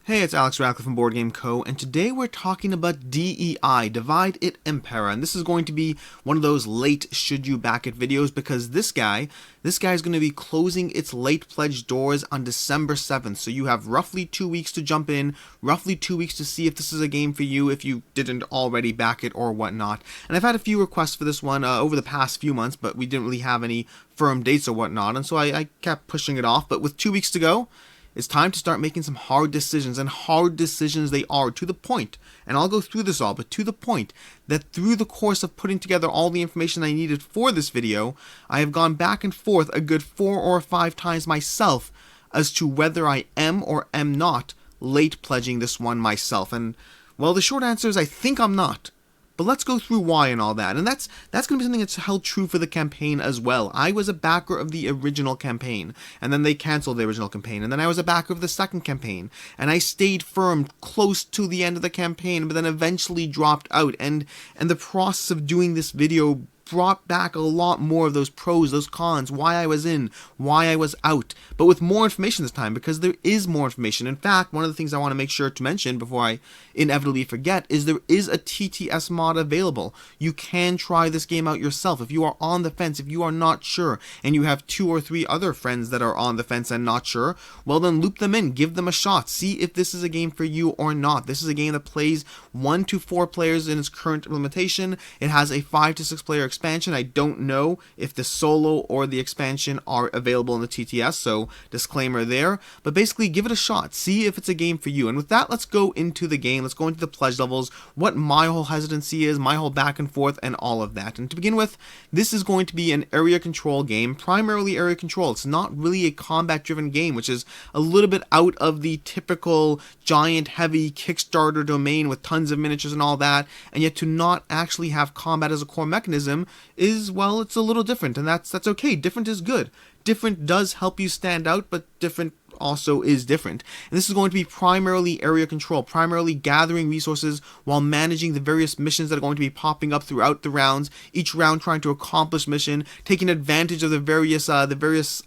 Hey, it's Alex Radcliffe from Board Game Co. And today we're talking about D.E.I, Divide It Impera. And this is going to be one of those late should you back it videos because this guy is going to be closing its late pledge doors on December 7th. So you have roughly 2 weeks to jump in, roughly 2 weeks to see if this is a game for you if you didn't already back it or whatnot. And I've had a few requests for this one over the past few months, but we didn't really have any firm dates or whatnot. And so I kept pushing it off. But with 2 weeks to go, it's time to start making some hard decisions, and hard decisions they are, to the point, and I'll go through this all, but to the point that through the course of putting together all the information I needed for this video, I have gone back and forth a good 4 or 5 times myself as to whether I am or am not late pledging this one myself. And, well, the short answer is I think I'm not. But let's go through why and all that. And that's going to be something that's held true for the campaign as well. I was a backer of the original campaign, and then they canceled the original campaign. And then I was a backer of the second campaign, and I stayed firm close to the end of the campaign, but then eventually dropped out. And the process of doing this video brought back a lot more of those pros, those cons, why I was in, why I was out, but with more information this time, because there is more information. In fact, one of the things I want to make sure to mention before I inevitably forget is there is a TTS mod available. You can try this game out yourself. If you are on the fence, if you are not sure, and you have 2 or 3 other friends that are on the fence and not sure, well then loop them in, give them a shot, see if this is a game for you or not. This is a game that plays 1 to 4 players in its current implementation. It has a 5 to 6 player expansion. I don't know if the solo or the expansion are available in the TTS, so disclaimer there. But basically, give it a shot. See if it's a game for you. And with that, let's go into the game. Let's go into the pledge levels, what my whole hesitancy is, my whole back and forth, and all of that. And to begin with, this is going to be an area control game, primarily area control. It's not really a combat-driven game, which is a little bit out of the typical giant, heavy Kickstarter domain with tons of miniatures and all that, and yet to not actually have combat as a core mechanism is, well, it's a little different, and that's okay. Different is good. Different does help you stand out, but different also is different. And this is going to be primarily area control, primarily gathering resources while managing the various missions that are going to be popping up throughout the rounds, each round trying to accomplish mission, taking advantage of the various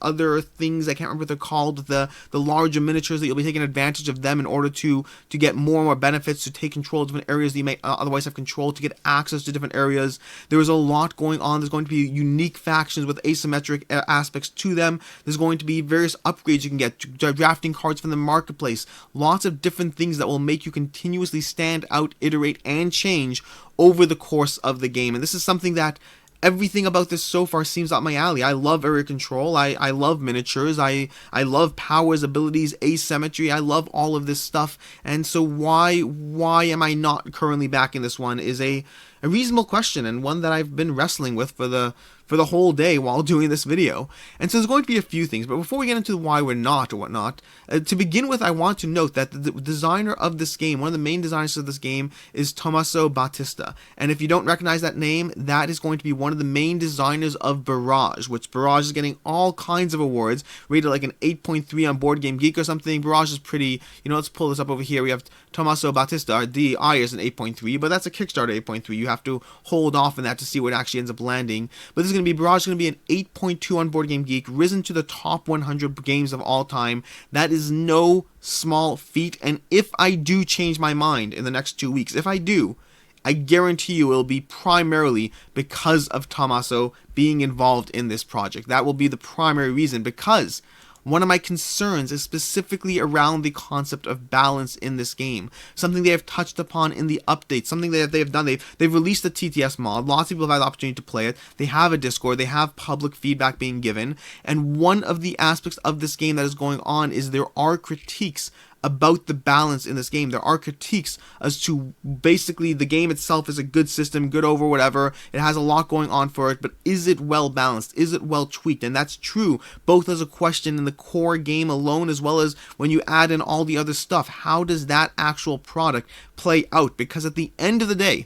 other things, I can't remember what they're called, the larger miniatures, that you'll be taking advantage of them in order to get more and more benefits, to take control of different areas that you may otherwise have control, to get access to different areas. There is a lot going on. There's going to be unique factions with asymmetric aspects to them. There's going to be various upgrades you can get, drafting cards from the marketplace, lots of different things that will make you continuously stand out, iterate, and change over the course of the game. And this is something that everything about this so far seems up my alley. I love area control, I love miniatures, I love powers, abilities, asymmetry, I love all of this stuff. And so why am I not currently backing this one is a reasonable question, and one that I've been wrestling with for the whole day while doing this video. And so there's going to be a few things, but before we get into why we're not or whatnot, to begin with, I want to note that the designer of this game, one of the main designers of this game, is Tommaso Battista. And if you don't recognize that name, that is going to be one of the main designers of Barrage, which Barrage is getting all kinds of awards, rated like an 8.3 on Board Game Geek or something. Barrage is pretty, let's pull this up over here. We have Tommaso Battista. Our D.E.I is an 8.3, but that's a Kickstarter 8.3. You have to hold off on that to see what actually ends up landing. But this is Barrage is going to be an 8.2 on Board Game Geek, risen to the top 100 games of all time. That is no small feat, and if I do change my mind in the next 2 weeks, if I do, I guarantee you it'll be primarily because of Tommaso being involved in this project. That will be the primary reason, because one of my concerns is specifically around the concept of balance in this game. Something they have touched upon in the update, something that they have done. They've released a TTS mod. Lots of people have had the opportunity to play it. They have a Discord. They have public feedback being given. And one of the aspects of this game that is going on is there are critiques about the balance in this game. There are critiques as to basically the game itself is a good system, good over whatever. It has a lot going on for it, but is it well balanced? Is it well tweaked? And that's true both as a question in the core game alone, as well as when you add in all the other stuff. How does that actual product play out? Because at the end of the day,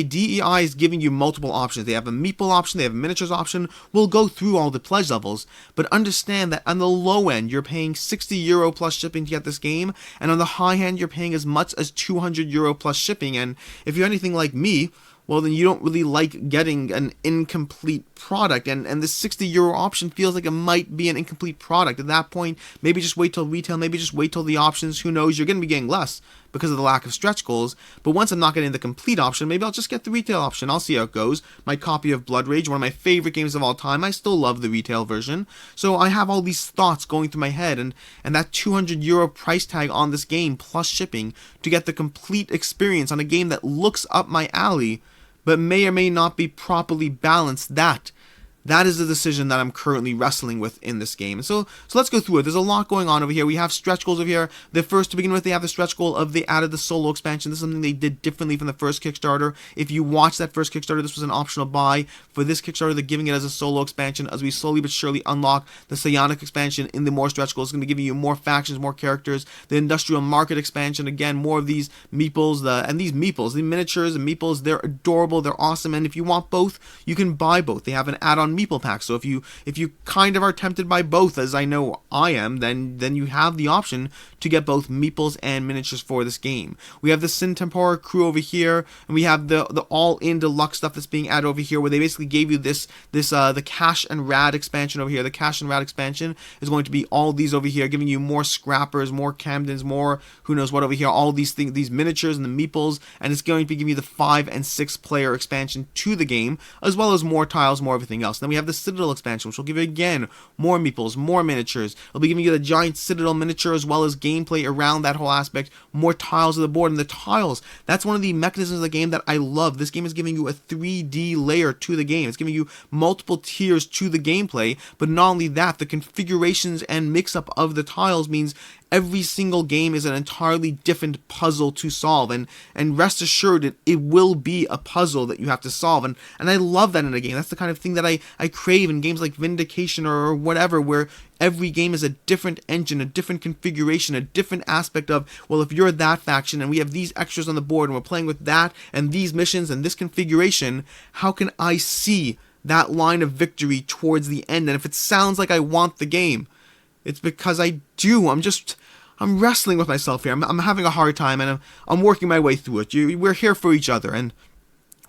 D.E.I is giving you multiple options. They have a meeple option, they have a miniatures option. We'll go through all the pledge levels, but understand that on the low end, you're paying €60 plus shipping to get this game, and on the high end, you're paying as much as €200 plus shipping. And if you're anything like me, well, then you don't really like getting an incomplete product. And the €60 option feels like it might be an incomplete product. At that point, maybe just wait till retail, maybe just wait till the options. Who knows? You're going to be getting less because of the lack of stretch goals. But once I'm not getting the complete option, maybe I'll just get the retail option. I'll see how it goes. My copy of Blood Rage, one of my favorite games of all time, I still love the retail version. So I have all these thoughts going through my head, and that €200 price tag on this game plus shipping to get the complete experience on a game that looks up my alley, but may or may not be properly balanced. That is the decision that I'm currently wrestling with in this game. So let's go through it. There's a lot going on over here. We have stretch goals over here. The first, to begin with, they have the stretch goal of they added the solo expansion. This is something they did differently from the first Kickstarter. If you watch that first Kickstarter, this was an optional buy. For this Kickstarter, they're giving it as a solo expansion as we slowly but surely unlock the psionic expansion in the more stretch goals. It's going to give you more factions, more characters. The industrial market expansion, again, more of these meeples. The miniatures and meeples, they're adorable. They're awesome. And if you want both, you can buy both. They have an add-on meeple pack. So if you kind of are tempted by both, as I know I am, then you have the option to get both meeples and miniatures for this game. We have the Sin Tempora crew over here, and we have the all-in deluxe stuff that's being added over here, where they basically gave you the Cash and Rad expansion over here. The Cash and Rad expansion is going to be all these over here, giving you more scrappers, more Camdens, more who knows what over here, all these things, these miniatures and the meeples, and it's going to be giving you the 5 and 6 player expansion to the game, as well as more tiles, more everything else. Then we have the Citadel expansion, which will give you, again, more meeples, more miniatures. It'll be giving you the giant Citadel miniature, as well as gameplay around that whole aspect, more tiles of the board. And the tiles, that's one of the mechanisms of the game that I love. This game is giving you a 3D layer to the game. It's giving you multiple tiers to the gameplay, but not only that, the configurations and mix-up of the tiles means every single game is an entirely different puzzle to solve, and rest assured it will be a puzzle that you have to solve, and I love that in a game. That's the kind of thing that I crave in games like Vindication or whatever, where every game is a different engine, a different configuration, a different aspect of, well, if you're that faction and we have these extras on the board and we're playing with that and these missions and this configuration, how can I see that line of victory towards the end? And if it sounds like I want the game, it's because I do. I'm wrestling with myself here. I'm having a hard time, and I'm working my way through it. We're here for each other, and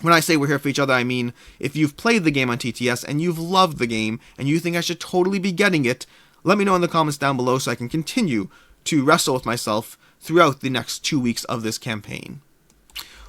when I say we're here for each other, I mean if you've played the game on TTS and you've loved the game and you think I should totally be getting it, let me know in the comments down below so I can continue to wrestle with myself throughout the next 2 weeks of this campaign.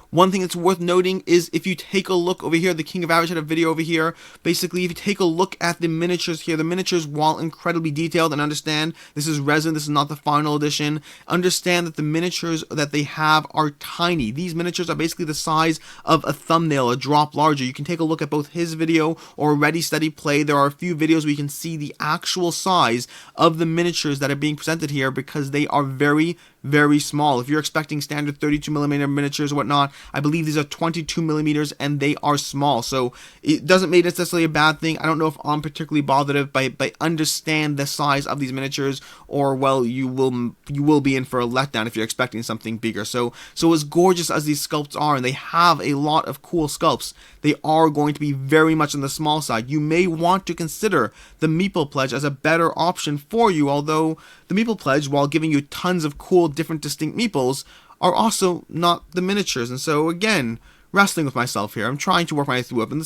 One thing that's worth noting is if you take a look over here, the King of Average had a video over here. Basically, if you take a look at the miniatures here, the miniatures, while incredibly detailed, and understand this is resin, this is not the final edition, understand that the miniatures that they have are tiny. These miniatures are basically the size of a thumbnail, a drop larger. You can take a look at both his video or Ready Steady Play. There are a few videos where you can see the actual size of the miniatures that are being presented here, because they are very, very small. If you're expecting standard 32mm miniatures or whatnot, I believe these are 22mm and they are small. So it doesn't make it necessarily a bad thing. I don't know if I'm particularly bothered by understand the size of these miniatures, or well, you will be in for a letdown if you're expecting something bigger. So as gorgeous as these sculpts are, and they have a lot of cool sculpts, they are going to be very much on the small side. You may want to consider the Meeple Pledge as a better option for you, although the Meeple Pledge, while giving you tons of cool, different, distinct meeples, are also not the miniatures. And so, again, wrestling with myself here. I'm trying to work my way through it. And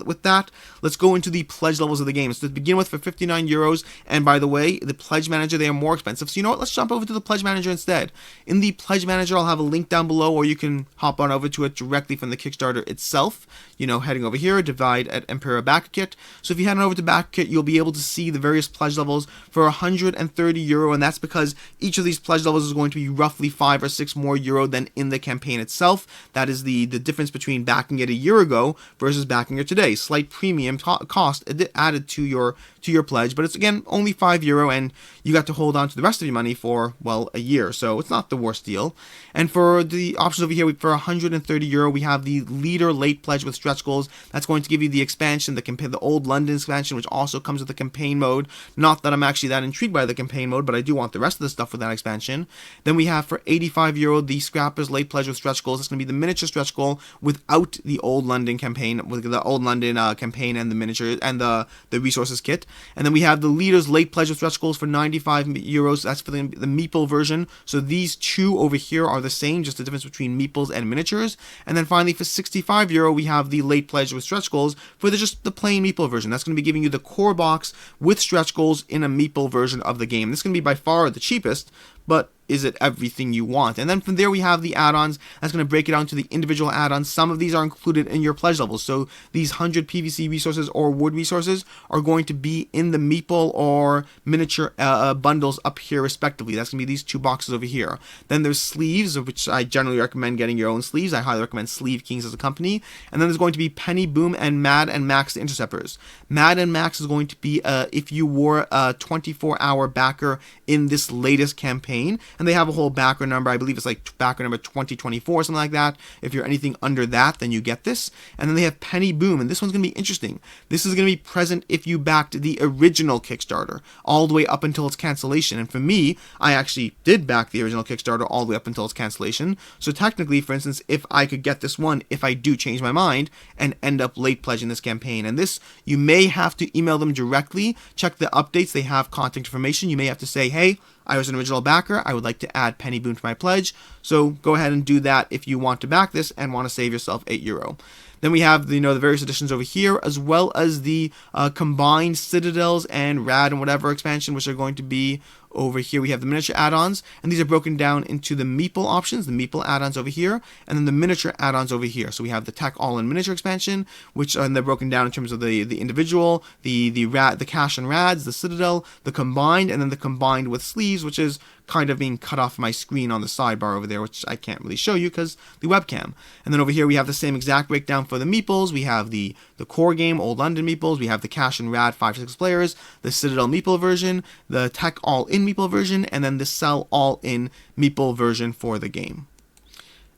with that, let's go into the pledge levels of the game. So to begin with, for €59, and by the way, the pledge manager, they are more expensive. So you know what? Let's jump over to the pledge manager instead. In the pledge manager, I'll have a link down below, or you can hop on over to it directly from the Kickstarter itself. You know, heading over here, divide at Impera Backer Kit. So if you head on over to Backer Kit, you'll be able to see the various pledge levels for €130, and that's because each of these pledge levels is going to be roughly €5 or €6 more than in the campaign itself. That is the difference between backing it a year ago versus backing it today. Slight premium cost added to your pledge, but it's again only €5, and you got to hold on to the rest of your money for, well, a year. So it's not the worst deal. And for the options over here, for €130, we have the Leader Late Pledge with stretch goals. That's going to give you the expansion, the Old London expansion, which also comes with the campaign mode. Not that I'm actually that intrigued by the campaign mode, but I do want the rest of the stuff with that expansion. Then we have for €85 the Scrappers Late Pledge with stretch goals. It's going to be the miniature stretch goal without the Old London campaign, with the Old London campaign and the miniature and the resources kit. And then we have the Leader's Late Pledge with stretch goals for 95 euros. That's for the meeple version. So these two over here are the same, just the difference between meeples and miniatures. And then finally for 65 euro, we have the Late Pledge with stretch goals for just the plain meeple version. That's going to be giving you the core box with stretch goals in a meeple version of the game. This is going to be by far the cheapest, but is it everything you want? And then from there we have the add-ons. That's going to break it down to the individual add-ons. Some of these are included in your pledge levels. So these 100 PVC resources or wood resources are going to be in the meeple or miniature bundles up here respectively. That's going to be these two boxes over here. Then there's sleeves, of which I generally recommend getting your own sleeves. I highly recommend Sleeve Kings as a company. And then there's going to be Penny Boom and Mad and Max the Interceptors. Mad and Max is going to be if you were a 24-hour backer in this latest campaign. And they have a whole backer number. I believe it's like backer number 2024 or something like that. If you're anything under that, then you get this. And then they have Penny Boom, and this one's going to be interesting. This is going to be present if you backed the original Kickstarter all the way up until its cancellation. And for me, I actually did back the original Kickstarter all the way up until its cancellation. So technically, for instance, if I could get this one, if I do change my mind and end up late pledging this campaign. And this, you may have to email them directly, check the updates. They have contact information. You may have to say, hey, I was an original backer. I would like to add Penny Boom to my pledge. So go ahead and do that if you want to back this and want to save yourself €8. Then we have the various editions over here, as well as the combined Citadels and Rad and whatever expansion, which are going to be over here. We have the miniature add-ons, and these are broken down into the meeple options, the meeple add-ons over here, and then the miniature add-ons over here. So we have the Tech All-in miniature expansion, which and they're broken down in terms of the individual, the cash and rads, the Citadel, the combined, and then the combined with sleeves, which is kind of being cut off my screen on the sidebar over there, which I can't really show you because the webcam. And then over here we have the same exact breakdown for the meeples. We have the core game, Old London meeples. We have the cash and rad 5 to 6 players, the Citadel meeple version, the Tech All-in meeple version, and then the Cell All-in meeple version for the game.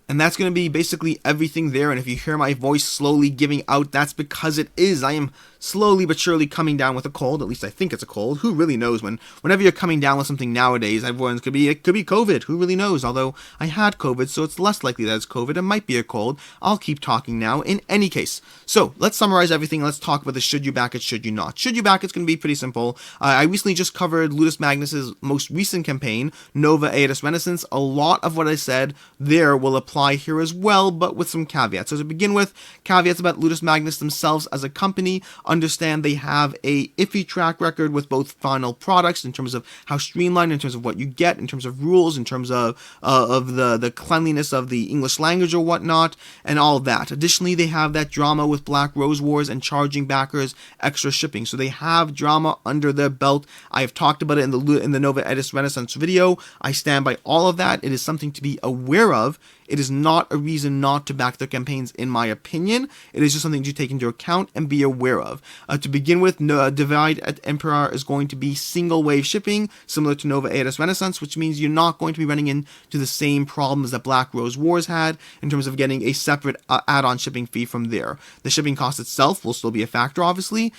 And that's going to be basically everything there. And if you hear my voice slowly giving out, that's because it is. I am slowly but surely coming down with a cold. At least I think it's a cold. Who really knows? Whenever you're coming down with something nowadays, everyone's it could be COVID. Who really knows? Although I had COVID, so it's less likely that it's COVID. It might be a cold. I'll keep talking now. In any case, so let's summarize everything. Let's talk about the should you back it, should you not. Should you back it's going to be pretty simple. I recently just covered Ludus Magnus's most recent campaign, Nova Aetus Renaissance. A lot of what I said there will apply here as well, but with some caveats. So to begin with, caveats about Ludus Magnus themselves as a company. Understand they have a iffy track record with both final products in terms of how streamlined, in terms of what you get, in terms of rules, in terms of the cleanliness of the English language or whatnot, and all of that. Additionally, they have that drama with Black Rose Wars and charging backers extra shipping. So they have drama under their belt. I have talked about it in the Nova Aetus Renaissance video. I stand by all of that. It is something to be aware of. It is not a reason not to back their campaigns, in my opinion. It is just something to take into account and be aware of. To begin with, D.E.I at Impera is going to be single wave shipping, similar to Nova Aetus Renaissance, which means you're not going to be running into the same problems that Black Rose Wars had in terms of getting a separate add-on shipping fee from there. The shipping cost itself will still be a factor, obviously,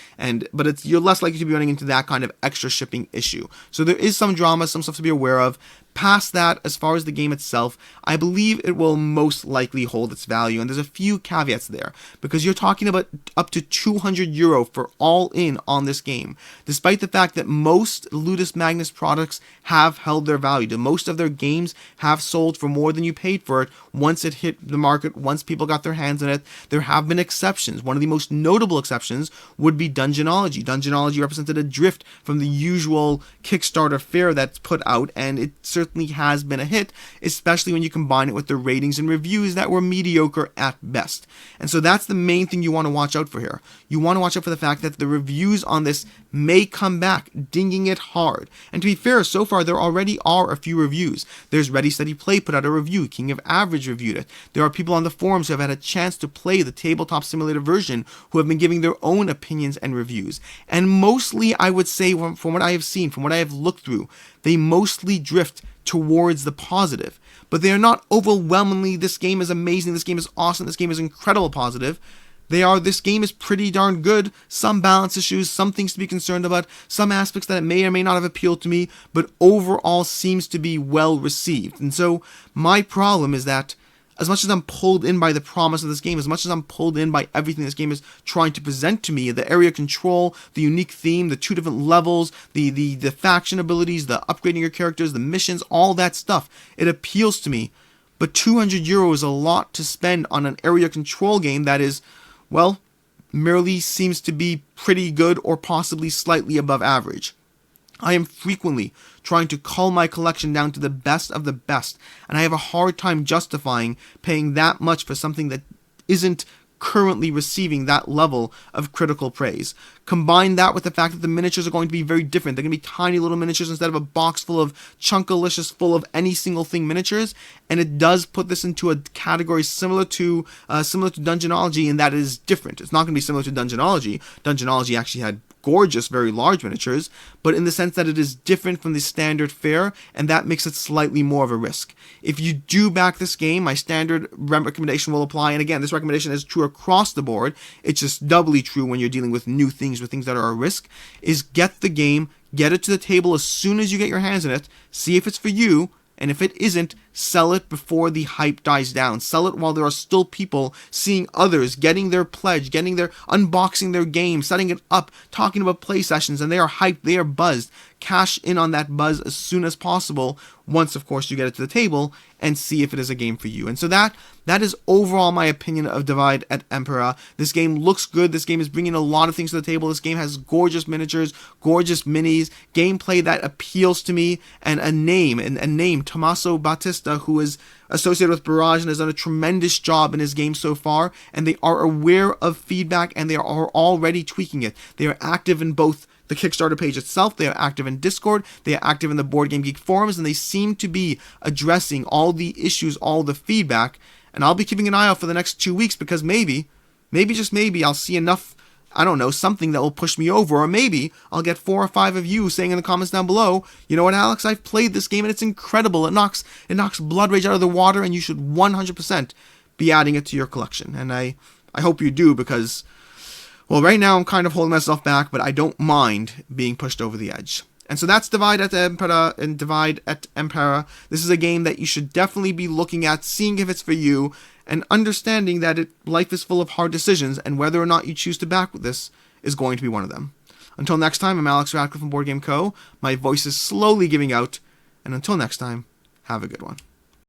but you're less likely to be running into that kind of extra shipping issue. So there is some drama, some stuff to be aware of. Past that, as far as the game itself, I believe it will most likely hold its value, and there's a few caveats there, because you're talking about up to €200 for all in on this game, despite the fact that most Ludus Magnus products have held their value. Most of their games have sold for more than you paid for it once it hit the market, once people got their hands on it. There have been exceptions. One of the most notable exceptions would be Dungeonology. Dungeonology represented a drift from the usual Kickstarter fare that's put out, and it certainly has been a hit, especially when you combine it with the ratings and reviews that were mediocre at best. And so that's the main thing you want to watch out for here. You want to watch out for the fact that the reviews on this may come back, dinging it hard. And to be fair, so far there already are a few reviews. There's Ready Steady Play put out a review. King of Average reviewed it. There are people on the forums who have had a chance to play the tabletop simulator version who have been giving their own opinions and reviews. And mostly, I would say, from what I have seen, from what I have looked through, they mostly drift towards the positive. But they are not overwhelmingly, this game is amazing, this game is awesome, this game is incredible positive. This game is pretty darn good. Some balance issues, some things to be concerned about, some aspects that may or may not have appealed to me, but overall seems to be well received. And so my problem is that as much as I'm pulled in by the promise of this game, as much as I'm pulled in by everything this game is trying to present to me, the area control, the unique theme, the 2 different levels, the faction abilities, the upgrading your characters, the missions, all that stuff, it appeals to me. But €200 is a lot to spend on an area control game that is, well, merely seems to be pretty good or possibly slightly above average. I am frequently trying to cull my collection down to the best of the best, and I have a hard time justifying paying that much for something that isn't currently receiving that level of critical praise. Combine that with the fact that the miniatures are going to be very different. They're going to be tiny little miniatures instead of a box full of chunkalicious full of any single thing miniatures, and it does put this into a category similar to Dungeonology in that it is different. It's not going to be similar to Dungeonology. Dungeonology actually had gorgeous, very large miniatures, but in the sense that it is different from the standard fare, and that makes it slightly more of a risk. If you do back this game, my standard recommendation will apply, and again, this recommendation is true across the board, it's just doubly true when you're dealing with new things, with things that are a risk, is get the game, get it to the table as soon as you get your hands on it, see if it's for you, and if it isn't, sell it before the hype dies down. Sell it while there are still people seeing others getting their pledge, getting their unboxing their game, setting it up, talking about play sessions, and they are hyped, they are buzzed. Cash in on that buzz as soon as possible, once of course you get it to the table, and see if it is a game for you. And so that is overall my opinion of Divide et Impera. This game looks good. This game is bringing a lot of things to the table. This game has gorgeous miniatures, gorgeous minis, gameplay that appeals to me, and a name, Tommaso Battista, who is associated with Barrage and has done a tremendous job in his game so far, and they are aware of feedback and they are already tweaking it. They are active in both the Kickstarter page itself, they are active in Discord, they are active in the Board Game Geek forums, and they seem to be addressing all the issues, all the feedback, and I'll be keeping an eye out for the next 2 weeks because maybe, just maybe, I'll see enough, I don't know, something that will push me over, or maybe I'll get 4 or 5 of you saying in the comments down below, you know what, Alex, I've played this game and it's incredible, it knocks Blood Rage out of the water, and you should 100% be adding it to your collection, and I hope you do, because, well, right now I'm kind of holding myself back, but I don't mind being pushed over the edge. And so that's Divide et Impera and Divide et Impera. This is a game that you should definitely be looking at, seeing if it's for you, and understanding that life is full of hard decisions, and whether or not you choose to back with this is going to be one of them. Until next time, I'm Alex Radcliffe from Board Game Co. My voice is slowly giving out, and until next time, have a good one.